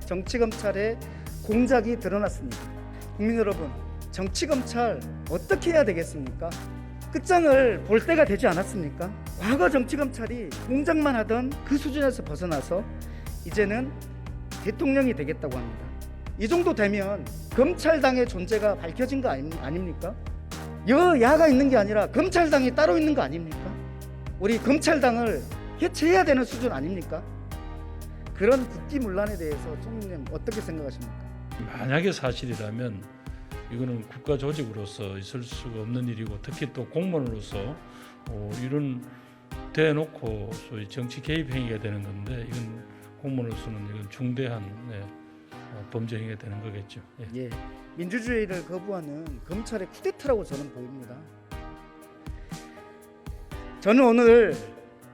정치검찰의 공작이 드러났습니다. 국민 여러분, 정치검찰 어떻게 해야 되겠습니까? 끝장을 볼 때가 되지 않았습니까? 과거 정치검찰이 공작만 하던 그 수준에서 벗어나서 이제는 대통령이 되겠다고 합니다. 이 정도 되면 검찰당의 존재가 밝혀진 거 아닙니까? 여야가 있는 게 아니라 검찰당이 따로 있는 거 아닙니까? 우리 검찰당을 해체해야 되는 수준 아닙니까? 그런 국기문란에 대해서 총리님 어떻게 생각하십니까? 만약에 사실이라면 이거는 국가 조직으로서 있을 수가 없는 일이고, 특히 또 공무원으로서 이런 대놓고 소위 정치 개입 행위가 되는 건데, 이건 공무원으로서는 이건 중대한 범죄 행위가 되는 거겠죠. 예, 민주주의를 거부하는 검찰의 쿠데타라고 저는 보입니다. 저는 오늘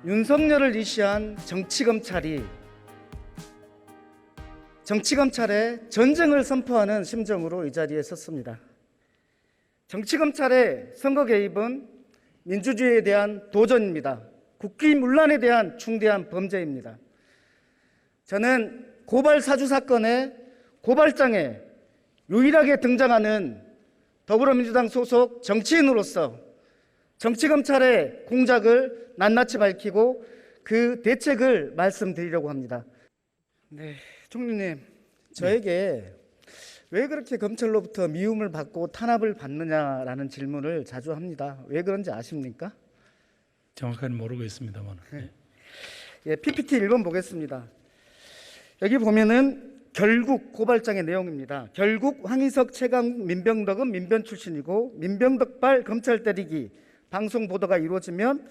윤석열을 위시한 정치검찰의 전쟁을 선포하는 심정으로 이 자리에 섰습니다. 정치검찰의 선거 개입은 민주주의에 대한 도전입니다. 국기문란에 대한 중대한 범죄입니다. 저는 고발 사주 사건의 고발장에 유일하게 등장하는 더불어민주당 소속 정치인으로서 정치검찰의 공작을 낱낱이 밝히고 그 대책을 말씀드리려고 합니다. 네, 총리님, 저에게 왜 그렇게 검찰로부터 미움을 받고 탄압을 받느냐라는 질문을 자주 합니다. 왜 그런지 아십니까? 정확하게 모르고 있습니다만. 예, PPT 1번 보겠습니다. 여기 보면은 결국 고발장의 내용입니다. 결국 황희석, 최강, 민병덕은 민변 출신이고 민병덕발 검찰 때리기 방송 보도가 이루어지면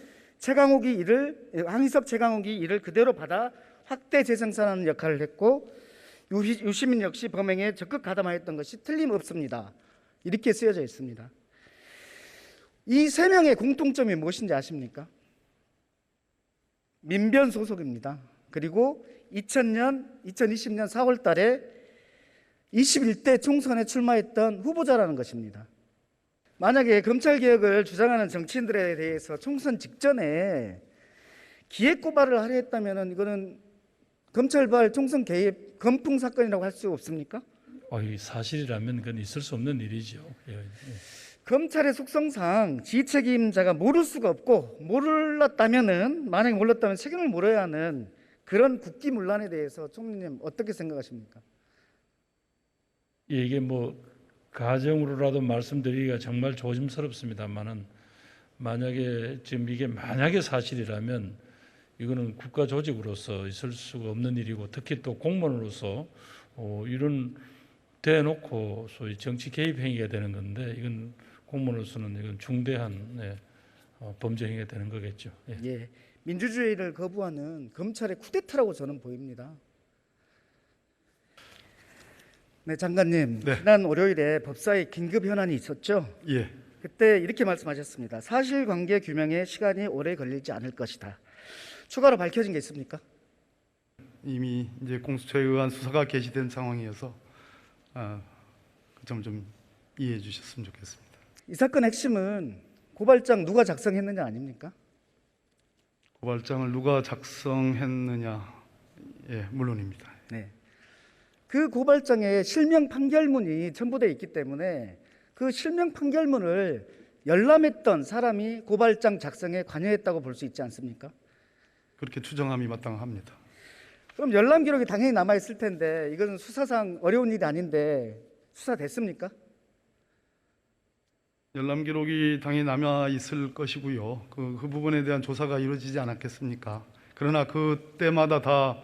황희석, 최강욱이 이를 그대로 받아 확대 재생산하는 역할을 했고 유시민 역시 범행에 적극 가담하였던 것이 틀림없습니다. 이렇게 쓰여져 있습니다. 이 세 명의 공통점이 무엇인지 아십니까? 민변 소속입니다. 그리고 2020년 4월 달에 21대 총선에 출마했던 후보자라는 것입니다. 만약에 검찰개혁을 주장하는 정치인들에 대해서 총선 직전에 기획고발을 하려 했다면 이거는 검찰발 총선 개입 검풍 사건이라고 할 수 없습니까? 이 사실이라면 그건 있을 수 없는 일이죠. 검찰의 속성상 지휘책임자가 모를 수가 없고, 만약에 몰랐다면 책임을 물어야 하는 그런 국기문란에 대해서 총리님 어떻게 생각하십니까? 이게 가정으로라도 말씀드리기가 정말 조심스럽습니다만은, 만약에 사실이라면 이거는 국가 조직으로서 있을 수가 없는 일이고, 특히 또 공무원으로서 이런 대놓고 소위 정치 개입 행위가 되는 건데, 이건 공무원으로서는 이건 중대한 범죄 행위가 되는 거겠죠. 예, 민주주의를 거부하는 검찰의 쿠데타라고 저는 보입니다. 네, 장관님, 네. 지난 월요일에 법사위 긴급 현안이 있었죠? 예, 그때 이렇게 말씀하셨습니다. 사실관계 규명에 시간이 오래 걸리지 않을 것이다. 추가로 밝혀진 게 있습니까? 이미 이제 공수처에 의한 수사가 개시된 상황이어서 그 점 좀 이해해 주셨으면 좋겠습니다. 이 사건 핵심은 고발장 누가 작성했느냐 아닙니까? 고발장을 누가 작성했느냐, 예, 물론입니다. 네. 그 고발장에 실명 판결문이 첨부되어 있기 때문에 그 실명 판결문을 열람했던 사람이 고발장 작성에 관여했다고 볼 수 있지 않습니까? 그렇게 추정함이 마땅합니다. 그럼 열람 기록이 당연히 남아 있을 텐데 이건 수사상 어려운 일이 아닌데 수사됐습니까? 열람 기록이 당연히 남아 있을 것이고요. 그 부분에 대한 조사가 이루어지지 않았겠습니까? 그러나 그때마다 다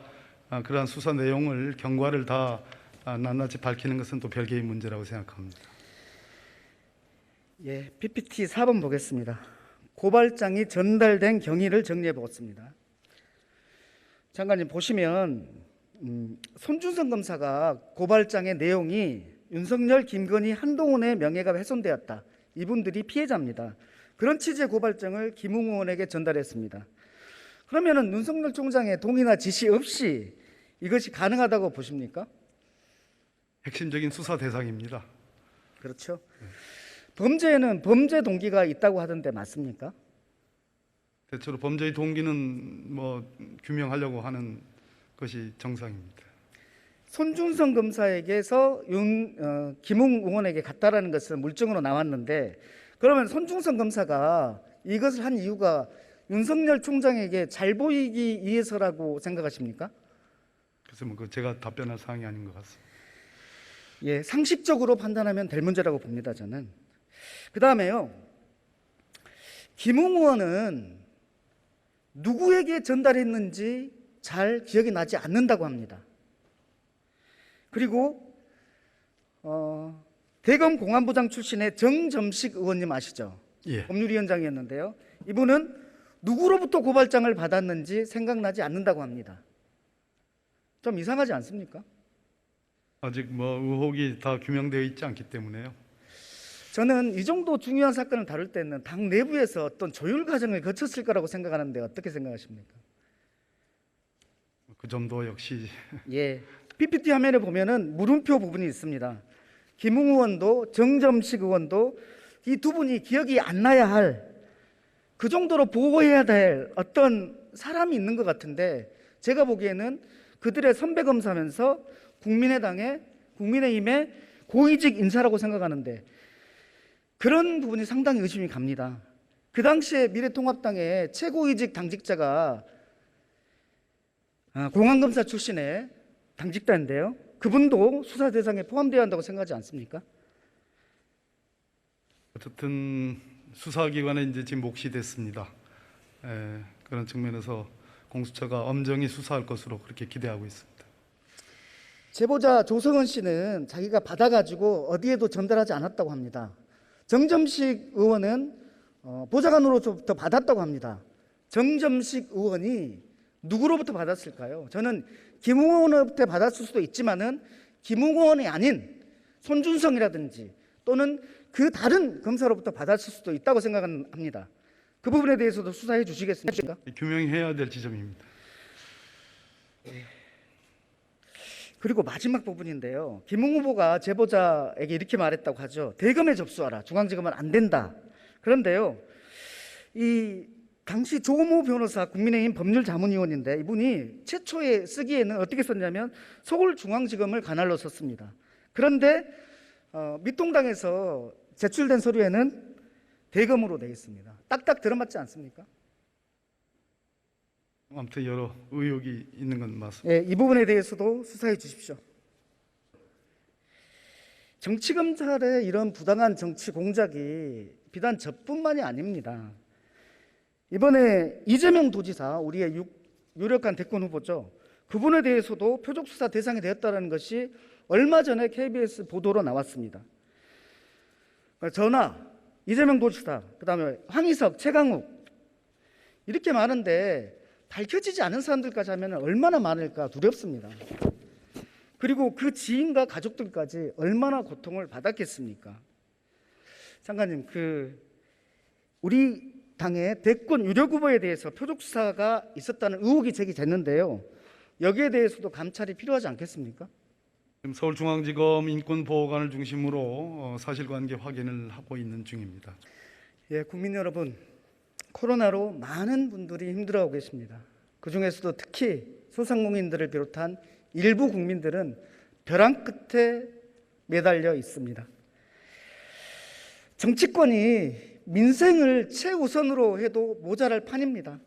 그러한 수사 내용을, 경과를 다 낱낱이 밝히는 것은 또 별개의 문제라고 생각합니다. 예, PPT 4번 보겠습니다. 고발장이 전달된 경위를 정리해 보겠습니다. 장관님 보시면 손준성 검사가 고발장의 내용이 윤석열, 김건희, 한동훈의 명예가 훼손되었다. 이분들이 피해자입니다. 그런 취지의 고발장을 김웅 의원에게 전달했습니다. 그러면은 윤석열 총장의 동의나 지시 없이 이것이 가능하다고 보십니까? 핵심적인 수사 대상입니다. 그렇죠. 범죄에는 범죄 동기가 있다고 하던데 맞습니까? 대체로 범죄의 동기는 규명하려고 하는 것이 정상입니다. 손준성 검사에게서 김웅 의원에게 갔다라는 것은 물증으로 나왔는데, 그러면 손준성 검사가 이것을 한 이유가 윤석열 총장에게 잘 보이기 위해서라고 생각하십니까? 그래서 뭐 제가 답변할 사항이 아닌 것 같습니다. 예, 상식적으로 판단하면 될 문제라고 봅니다, 저는. 그 다음에요, 김웅 의원은 누구에게 전달했는지 잘 기억이 나지 않는다고 합니다. 그리고 대검 공안부장 출신의 정점식 의원님 아시죠? 예. 법률위원장이었는데요. 이분은 누구로부터 고발장을 받았는지 생각나지 않는다고 합니다. 좀 이상하지 않습니까? 아직 뭐 의혹이 다 규명되어 있지 않기 때문에요. 저는 이 정도 중요한 사건을 다룰 때는 당 내부에서 어떤 조율 과정을 거쳤을 거라고 생각하는데 어떻게 생각하십니까? 그 점도 역시 예, PPT 화면에 보면은 물음표 부분이 있습니다. 김웅 의원도 정점식 의원도 이 두 분이 기억이 안 나야 할, 그 정도로 보호해야 될 어떤 사람이 있는 것 같은데, 제가 보기에는 그들의 선배 검사면서 국민의힘의 고위직 인사라고 생각하는데, 그런 부분이 상당히 의심이 갑니다. 그 당시에 미래통합당의 최고위직 당직자가 공안검사 출신의 당직자인데요. 그분도 수사 대상에 포함되어야 한다고 생각하지 않습니까? 어쨌든 수사기관에 이제 지금 몫이 됐습니다. 그런 측면에서 공수처가 엄정히 수사할 것으로 그렇게 기대하고 있습니다. 제보자 조성은 씨는 자기가 받아가지고 어디에도 전달하지 않았다고 합니다. 정점식 의원은 보좌관으로부터 받았다고 합니다. 정점식 의원이 누구로부터 받았을까요? 저는 김웅 의원으로부터 받았을 수도 있지만은 김웅 의원이 아닌 손준성이라든지 또는 그 다른 검사로부터 받았을 수도 있다고 생각합니다. 그 부분에 대해서도 수사해 주시겠습니까? 규명해야 될 지점입니다. 그리고 마지막 부분인데요. 김웅 후보가 제보자에게 이렇게 말했다고 하죠. 대검에 접수하라. 중앙지검은 안 된다. 그런데요, 이 당시 조모 변호사 국민의힘 법률자문위원인데, 이분이 최초에 쓰기에는 어떻게 썼냐면 서울중앙지검을 관할로 썼습니다. 그런데 밑동당에서 제출된 서류에는 대검으로 되어 있습니다. 딱딱 들어맞지 않습니까? 아무튼 여러 의혹이 있는 건 맞습니다. 예, 이 부분에 대해서도 수사해 주십시오. 정치검찰의 이런 부당한 정치 공작이 비단 저뿐만이 아닙니다. 이번에 이재명 도지사, 우리의 유력한 대권 후보죠. 그분에 대해서도 표적 수사 대상이 되었다는 것이 얼마 전에 KBS 보도로 나왔습니다. 전하, 이재명 도지사, 그다음에 황희석, 최강욱 이렇게 많은데 밝혀지지 않은 사람들까지 하면 얼마나 많을까 두렵습니다. 그리고 그 지인과 가족들까지 얼마나 고통을 받았겠습니까? 장관님, 우리 당의 대권 유력 후보에 대해서 표적 수사가 있었다는 의혹이 제기됐는데요. 여기에 대해서도 감찰이 필요하지 않겠습니까? 지금 서울중앙지검 인권보호관을 중심으로 사실관계 확인을 하고 있는 중입니다. 예, 국민 여러분, 코로나로 많은 분들이 힘들어하고 계십니다. 그중에서도 특히 소상공인들을 비롯한 일부 국민들은 벼랑 끝에 매달려 있습니다. 정치권이 민생을 최우선으로 해도 모자랄 판입니다.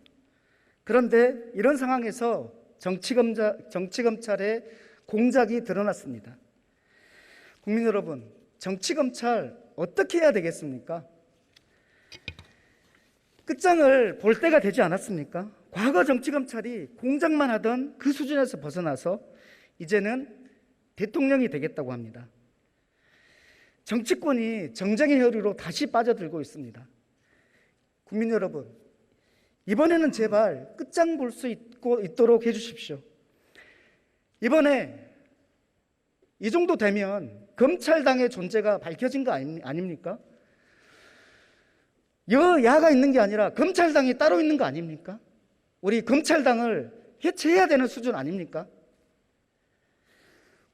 그런데 이런 상황에서 정치검찰의 공작이 드러났습니다. 국민 여러분, 정치검찰 어떻게 해야 되겠습니까? 끝장을 볼 때가 되지 않았습니까? 과거 정치검찰이 공작만 하던 그 수준에서 벗어나서 이제는 대통령이 되겠다고 합니다. 정치권이 정쟁의 혈유로 다시 빠져들고 있습니다. 국민 여러분, 이번에는 제발 끝장 볼 수 있도록 해주십시오. 이번에 이 정도 되면 검찰당의 존재가 밝혀진 거 아닙니까? 여야가 있는 게 아니라 검찰당이 따로 있는 거 아닙니까? 우리 검찰당을 해체해야 되는 수준 아닙니까?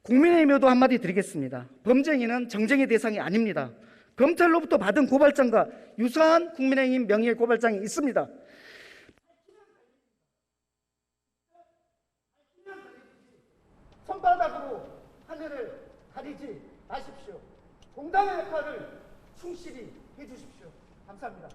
국민의힘에도 한마디 드리겠습니다. 범죄인은 정쟁의 대상이 아닙니다. 검찰로부터 받은 고발장과 유사한 국민의힘 명의의 고발장이 있습니다. 손바닥으로 가리지 마십시오. 공당의 역할을 충실히 해주십시오. 감사합니다.